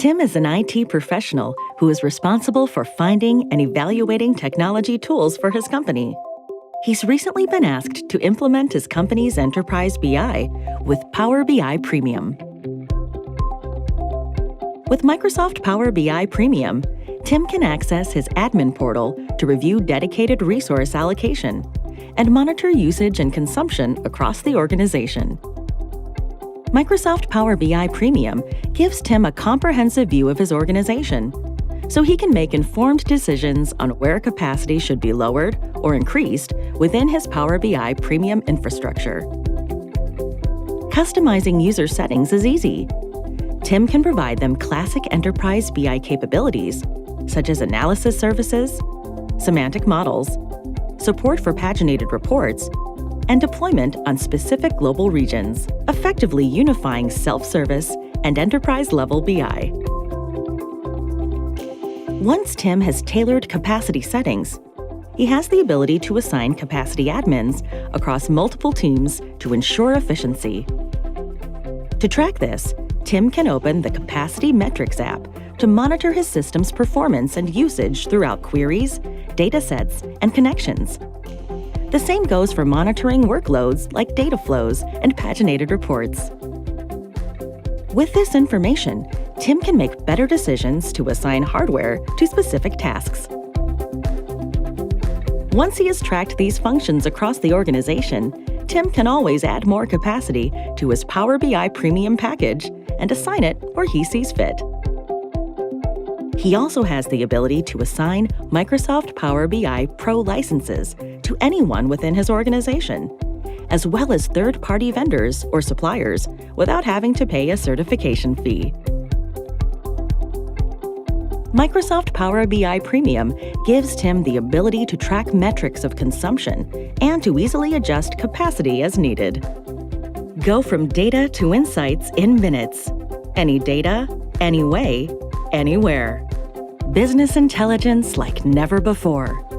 Tim is an IT professional who is responsible for finding and evaluating technology tools for his company. He's recently been asked to implement his company's enterprise BI with Power BI Premium. With Microsoft Power BI Premium, Tim can access his admin portal to review dedicated resource allocation and monitor usage and consumption across the organization. Microsoft Power BI Premium gives Tim a comprehensive view of his organization, so he can make informed decisions on where capacity should be lowered or increased within his Power BI Premium infrastructure. Customizing user settings is easy. Tim can provide them classic enterprise BI capabilities, such as analysis services, semantic models, support for paginated reports, and deployment on specific global regions, effectively unifying self-service and enterprise-level BI. Once Tim has tailored capacity settings, he has the ability to assign capacity admins across multiple teams to ensure efficiency. To track this, Tim can open the Capacity Metrics app to monitor his system's performance and usage throughout queries, datasets, and connections. The same goes for monitoring workloads like data flows and paginated reports. With this information, Tim can make better decisions to assign hardware to specific tasks. Once he has tracked these functions across the organization, Tim can always add more capacity to his Power BI Premium package and assign it where he sees fit. He also has the ability to assign Microsoft Power BI Pro licenses to anyone within his organization, as well as third-party vendors or suppliers without having to pay a certification fee. Microsoft Power BI Premium gives Tim the ability to track metrics of consumption and to easily adjust capacity as needed. Go from data to insights in minutes. Any data, any way, anywhere. Business intelligence like never before.